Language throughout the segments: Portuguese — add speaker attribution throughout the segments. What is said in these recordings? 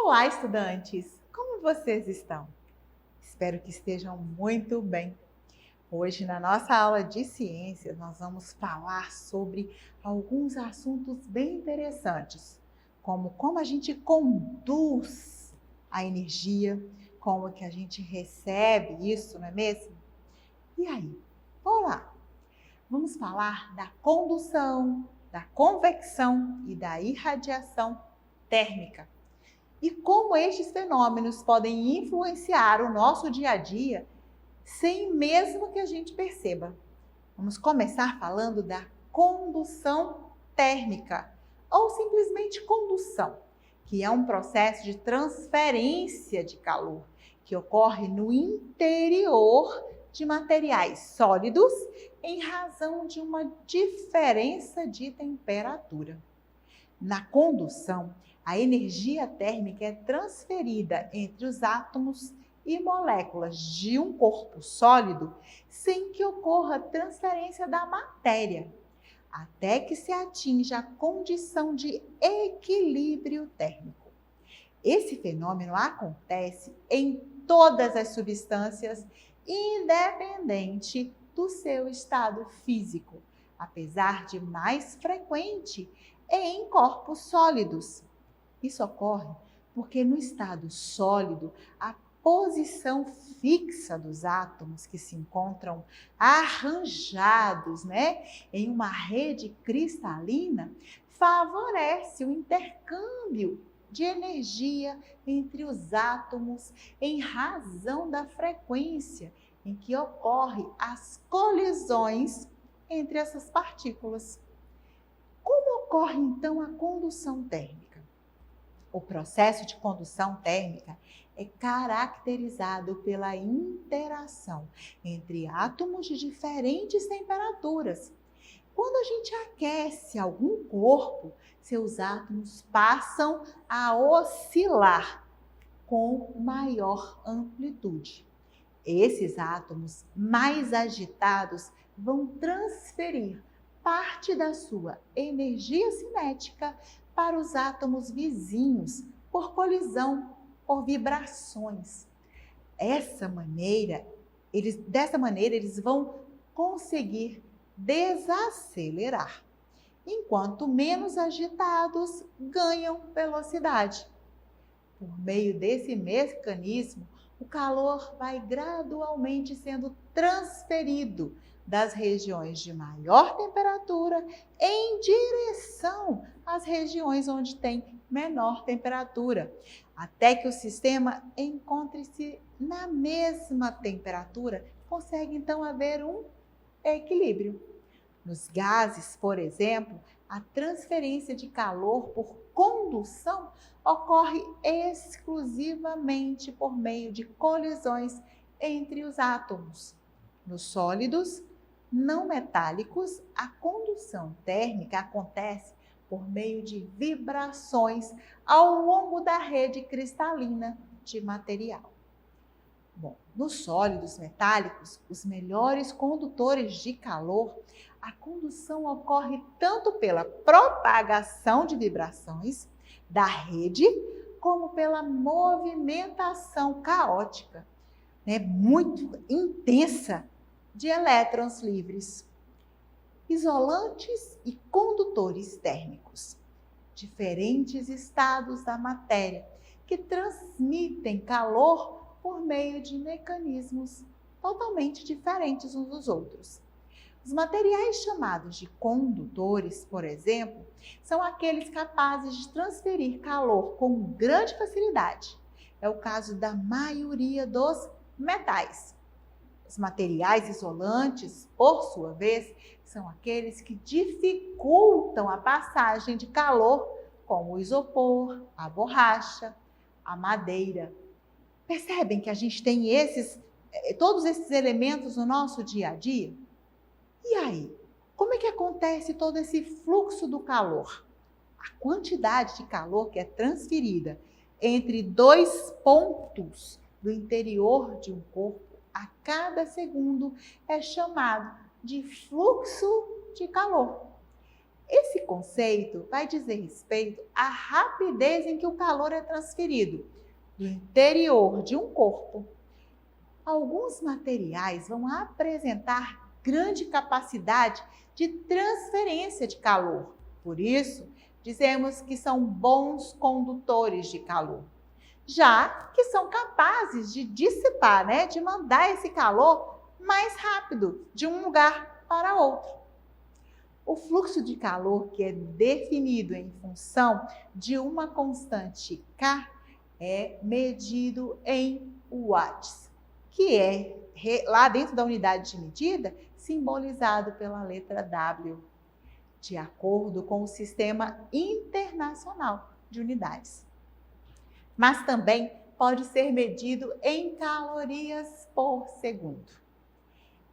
Speaker 1: Olá, estudantes! Como vocês estão? Espero que estejam muito bem. Hoje, na nossa aula de ciências, nós vamos falar sobre alguns assuntos bem interessantes, como a gente conduz a energia, como que a gente recebe isso, não é mesmo? E aí, vamos lá! Vamos falar da condução, da convecção e da irradiação térmica. E como estes fenômenos podem influenciar o nosso dia a dia sem mesmo que a gente perceba. Vamos começar falando da condução térmica, ou simplesmente condução, que é um processo de transferência de calor que ocorre no interior de materiais sólidos em razão de uma diferença de temperatura. Na condução, a energia térmica é transferida entre os átomos e moléculas de um corpo sólido sem que ocorra transferência da matéria, até que se atinja a condição de equilíbrio térmico. Esse fenômeno acontece em todas as substâncias, independente do seu estado físico, apesar de mais frequente em corpos sólidos. Isso ocorre porque no estado sólido, a posição fixa dos átomos que se encontram arranjados, em uma rede cristalina, favorece o intercâmbio de energia entre os átomos em razão da frequência em que ocorrem as colisões entre essas partículas. Como ocorre então a condução térmica? O processo de condução térmica é caracterizado pela interação entre átomos de diferentes temperaturas. Quando a gente aquece algum corpo, seus átomos passam a oscilar com maior amplitude. Esses átomos mais agitados vão transferir parte da sua energia cinética para os átomos vizinhos por colisão, por vibrações. Dessa maneira, eles vão conseguir desacelerar, enquanto menos agitados ganham velocidade. Por meio desse mecanismo, o calor vai gradualmente sendo transferido das regiões de maior temperatura em direção às regiões onde tem menor temperatura, até que o sistema encontre-se na mesma temperatura, consegue então haver um equilíbrio. Nos gases, por exemplo, a transferência de calor por condução ocorre exclusivamente por meio de colisões entre os átomos. Nos sólidos não metálicos, a condução térmica acontece por meio de vibrações ao longo da rede cristalina de material. Bom, nos sólidos metálicos, os melhores condutores de calor, a condução ocorre tanto pela propagação de vibrações da rede, como pela movimentação caótica, muito intensa de elétrons livres. Isolantes e condutores térmicos, diferentes estados da matéria que transmitem calor por meio de mecanismos totalmente diferentes uns dos outros. Os materiais chamados de condutores, por exemplo, são aqueles capazes de transferir calor com grande facilidade. É o caso da maioria dos metais. Os materiais isolantes, por sua vez, são aqueles que dificultam a passagem de calor, como o isopor, a borracha, a madeira. Percebem que a gente tem todos esses elementos no nosso dia a dia? E aí, como é que acontece todo esse fluxo do calor? A quantidade de calor que é transferida entre dois pontos do interior de um corpo a cada segundo é chamado de fluxo de calor. Esse conceito vai dizer respeito à rapidez em que o calor é transferido do interior de um corpo. Alguns materiais vão apresentar grande capacidade de transferência de calor. Por isso, dizemos que são bons condutores de calor, já que são capazes de dissipar, de mandar esse calor mais rápido de um lugar para outro. O fluxo de calor, que é definido em função de uma constante K, é medido em watts, que é, lá dentro da unidade de medida, simbolizado pela letra W, de acordo com o Sistema Internacional de Unidades. Mas também pode ser medido em calorias por segundo.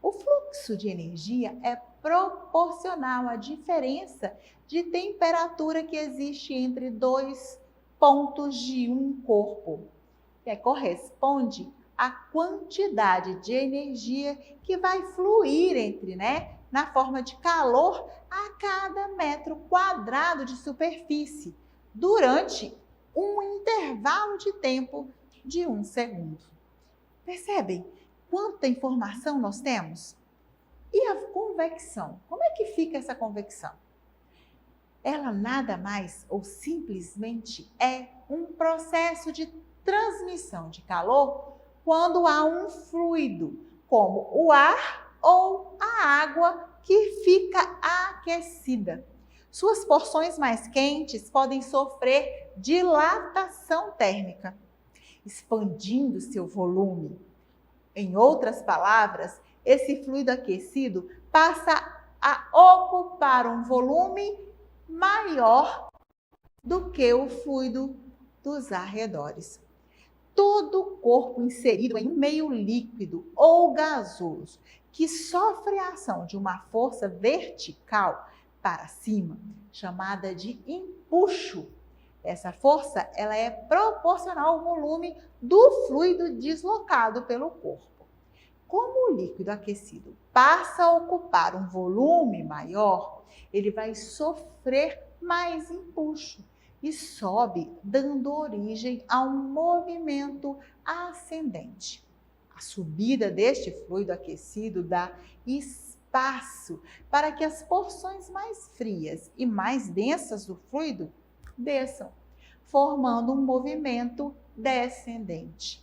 Speaker 1: O fluxo de energia é proporcional à diferença de temperatura que existe entre dois pontos de um corpo, que corresponde à quantidade de energia que vai fluir entre, na forma de calor a cada metro quadrado de superfície, durante um intervalo de tempo de 1 segundo. Percebem quanta informação nós temos? E a convecção? Como é que fica essa convecção? Ela nada mais ou simplesmente é um processo de transmissão de calor quando há um fluido, como o ar ou a água, que fica aquecida. Suas porções mais quentes podem sofrer dilatação térmica, expandindo seu volume. Em outras palavras, esse fluido aquecido passa a ocupar um volume maior do que o fluido dos arredores. Todo corpo inserido em um meio líquido ou gasoso que sofre a ação de uma força vertical para cima, chamada de empuxo. Essa força ela é proporcional ao volume do fluido deslocado pelo corpo. Como o líquido aquecido passa a ocupar um volume maior, ele vai sofrer mais empuxo e sobe, dando origem a um movimento ascendente. A subida deste fluido aquecido dá espaço para que as porções mais frias e mais densas do fluido desçam, formando um movimento descendente.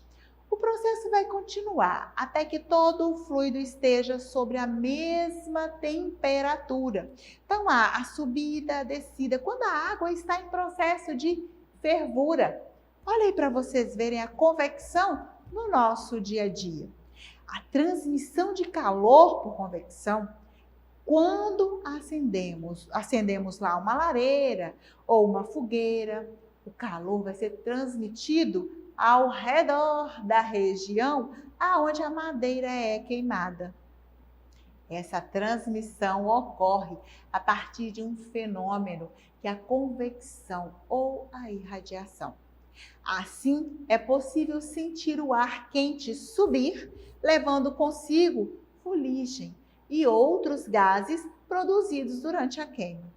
Speaker 1: O processo vai continuar até que todo o fluido esteja sobre a mesma temperatura. Então, há a subida, a descida, quando a água está em processo de fervura. Olha aí para vocês verem a convecção no nosso dia a dia. A transmissão de calor por convecção, quando acendemos lá uma lareira ou uma fogueira, o calor vai ser transmitido ao redor da região aonde a madeira é queimada. Essa transmissão ocorre a partir de um fenômeno que é a convecção ou a irradiação. Assim, é possível sentir o ar quente subir, levando consigo fuligem e outros gases produzidos durante a queima.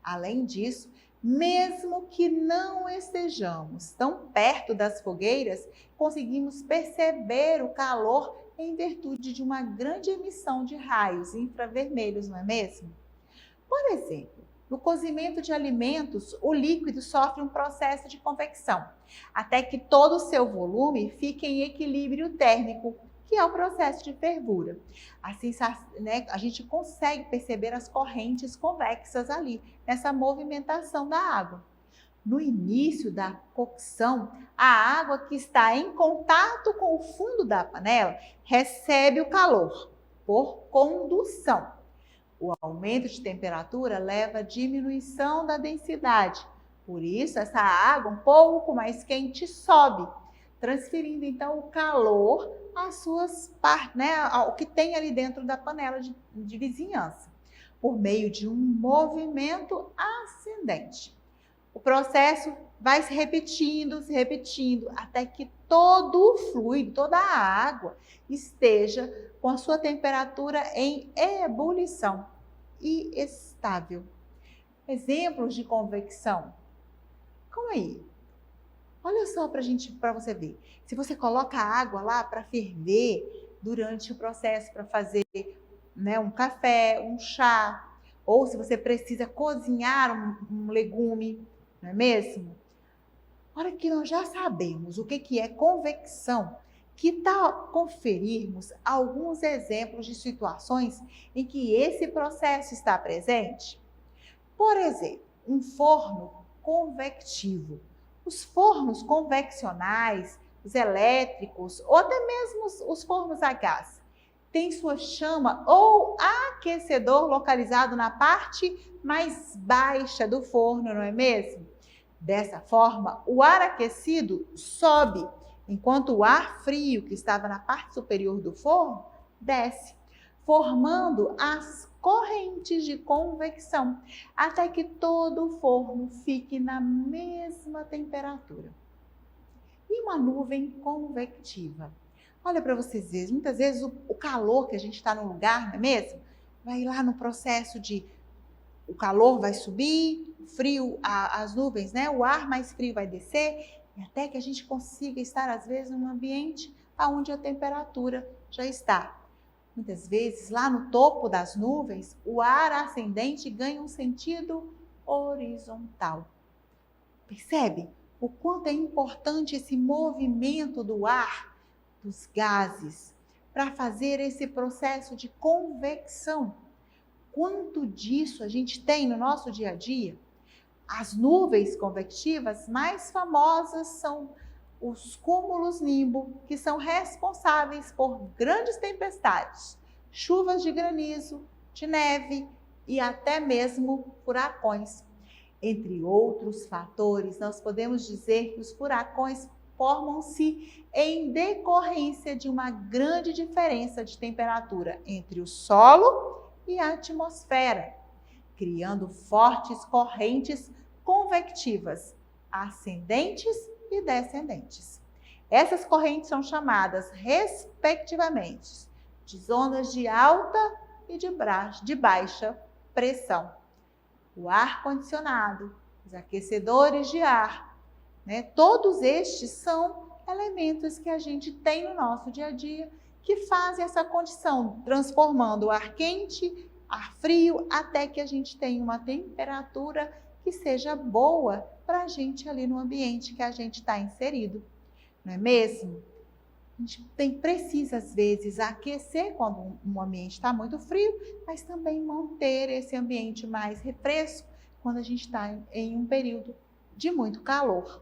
Speaker 1: Além disso, mesmo que não estejamos tão perto das fogueiras, conseguimos perceber o calor em virtude de uma grande emissão de raios infravermelhos, não é mesmo? Por exemplo, no cozimento de alimentos, o líquido sofre um processo de convecção, até que todo o seu volume fique em equilíbrio térmico, que é o processo de fervura. Assim, a gente consegue perceber as correntes convexas ali, nessa movimentação da água. No início da cocção, a água que está em contato com o fundo da panela recebe o calor por condução. O aumento de temperatura leva à diminuição da densidade. Por isso, essa água um pouco mais quente sobe, transferindo então o calor às suas partes, ao que tem ali dentro da panela de vizinhança, por meio de um movimento ascendente. O processo vai se repetindo, até que todo o fluido, toda a água esteja com a sua temperatura em ebulição e estável. exemplos de convecção. Como aí? Olha só para você ver. Se você coloca a água lá para ferver durante o processo, para fazer, né, um café, um chá, ou se você precisa cozinhar um legume, não é mesmo? Olha que nós já sabemos o que é convecção, que tal conferirmos alguns exemplos de situações em que esse processo está presente? Por exemplo, um forno convectivo. Os fornos conveccionais, os elétricos ou até mesmo os fornos a gás têm sua chama ou aquecedor localizado na parte mais baixa do forno, não é mesmo? Dessa forma, o ar aquecido sobe, enquanto o ar frio, que estava na parte superior do forno, desce, formando as correntes de convecção, até que todo o forno fique na mesma temperatura. E uma nuvem convectiva? Olha para vocês verem, muitas vezes o calor que a gente está no lugar, não é mesmo? Vai lá no processo de o calor vai subir, o frio, as nuvens, né? O ar mais frio vai descer, e até que a gente consiga estar, às vezes, num ambiente onde a temperatura já está. Muitas vezes, lá no topo das nuvens, o ar ascendente ganha um sentido horizontal. Percebe o quanto é importante esse movimento do ar, dos gases, para fazer esse processo de convecção? Quanto disso a gente tem no nosso dia a dia? As nuvens convectivas mais famosas são os cúmulos nimbo, que são responsáveis por grandes tempestades, chuvas de granizo, de neve e até mesmo furacões. Entre outros fatores, nós podemos dizer que os furacões formam-se em decorrência de uma grande diferença de temperatura entre o solo e a atmosfera, criando fortes correntes convectivas, ascendentes e descendentes. Essas correntes são chamadas, respectivamente, de ondas de alta e de baixa pressão. O ar-condicionado, os aquecedores de ar, né? Todos estes são elementos que a gente tem no nosso dia a dia que fazem essa condição, transformando o ar quente, ar frio, até que a gente tenha uma temperatura que seja boa para a gente ali no ambiente que a gente está inserido, não é mesmo? A gente precisa, às vezes, aquecer quando um ambiente está muito frio, mas também manter esse ambiente mais refresco quando a gente está em um período de muito calor.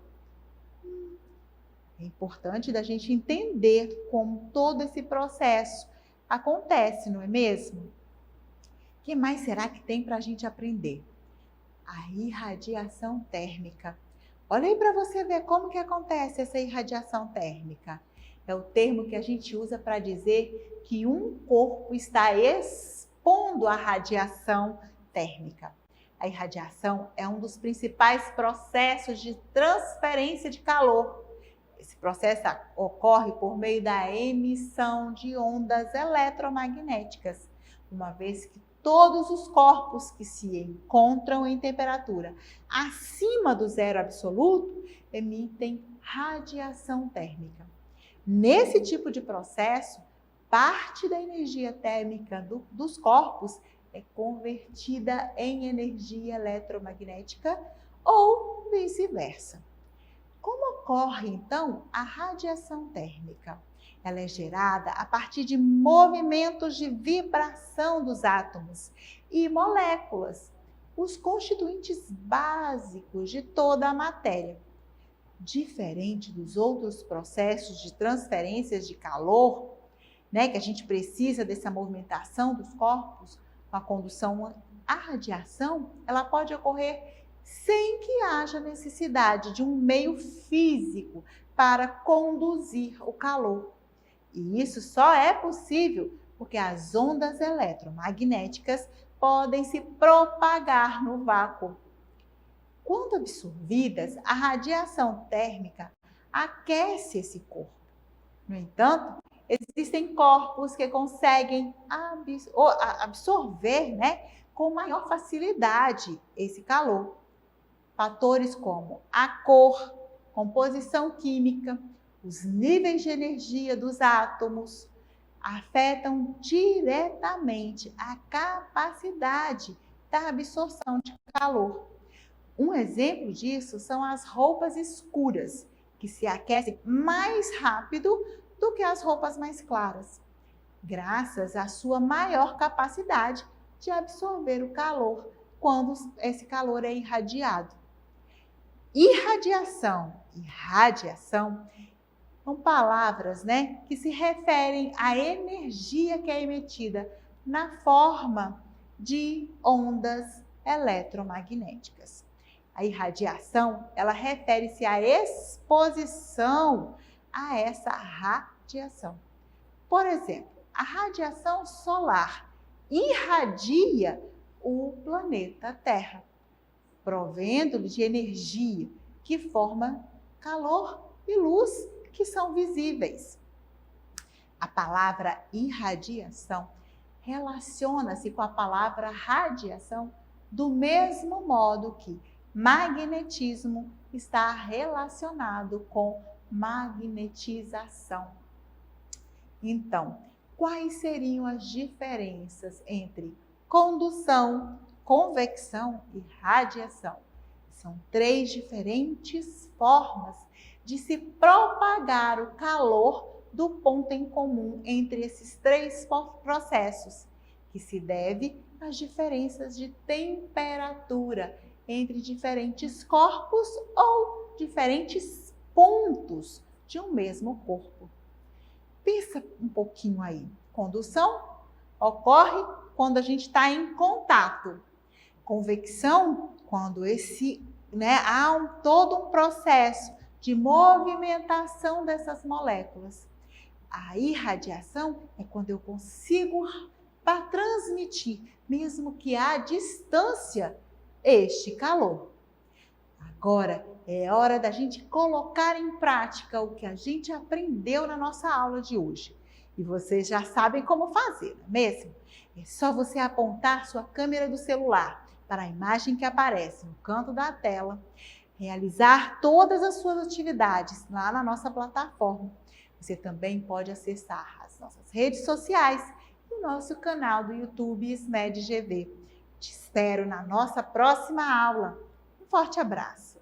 Speaker 1: É importante da gente entender como todo esse processo acontece, não é mesmo? O que mais será que tem para a gente aprender? A irradiação térmica. Olha aí para você ver como que acontece essa irradiação térmica. É o termo que a gente usa para dizer que um corpo está expondo a radiação térmica. A irradiação é um dos principais processos de transferência de calor. Esse processo ocorre por meio da emissão de ondas eletromagnéticas, uma vez que todos os corpos que se encontram em temperatura acima do zero absoluto emitem radiação térmica. Nesse tipo de processo, parte da energia térmica dos corpos é convertida em energia eletromagnética ou vice-versa. Como ocorre, então, a radiação térmica? Ela é gerada a partir de movimentos de vibração dos átomos e moléculas, os constituintes básicos de toda a matéria. Diferente dos outros processos de transferências de calor, né, que a gente precisa dessa movimentação dos corpos, com a condução à radiação, ela pode ocorrer sem que haja necessidade de um meio físico para conduzir o calor. E isso só é possível porque as ondas eletromagnéticas podem se propagar no vácuo. Quando absorvidas, a radiação térmica aquece esse corpo. No entanto, existem corpos que conseguem absorver, né, com maior facilidade esse calor. Fatores como a cor, composição química, os níveis de energia dos átomos afetam diretamente a capacidade da absorção de calor. Um exemplo disso são as roupas escuras, que se aquecem mais rápido do que as roupas mais claras, graças à sua maior capacidade de absorver o calor quando esse calor é irradiado. Irradiação e radiação são palavras, que se referem à energia que é emitida na forma de ondas eletromagnéticas. A irradiação, ela refere-se à exposição a essa radiação. Por exemplo, a radiação solar irradia o planeta Terra, provendo-lhe de energia que forma calor e luz que são visíveis. A palavra irradiação relaciona-se com a palavra radiação do mesmo modo que magnetismo está relacionado com magnetização. Então, quais seriam as diferenças entre condução, convecção e radiação? São 3 diferentes formas de se propagar o calor do ponto em comum entre esses 3 processos, que se deve às diferenças de temperatura entre diferentes corpos ou diferentes pontos de um mesmo corpo. Pensa um pouquinho aí. Condução ocorre quando a gente está em contato. Convecção, quando há todo um processo de movimentação dessas moléculas. A irradiação é quando eu consigo transmitir, mesmo que à distância, este calor. Agora é hora da gente colocar em prática o que a gente aprendeu na nossa aula de hoje. E vocês já sabem como fazer, não é mesmo? É só você apontar sua câmera do celular para a imagem que aparece no canto da tela, realizar todas as suas atividades lá na nossa plataforma. Você também pode acessar as nossas redes sociais e o nosso canal do YouTube SMED GV. Te espero na nossa próxima aula. Um forte abraço!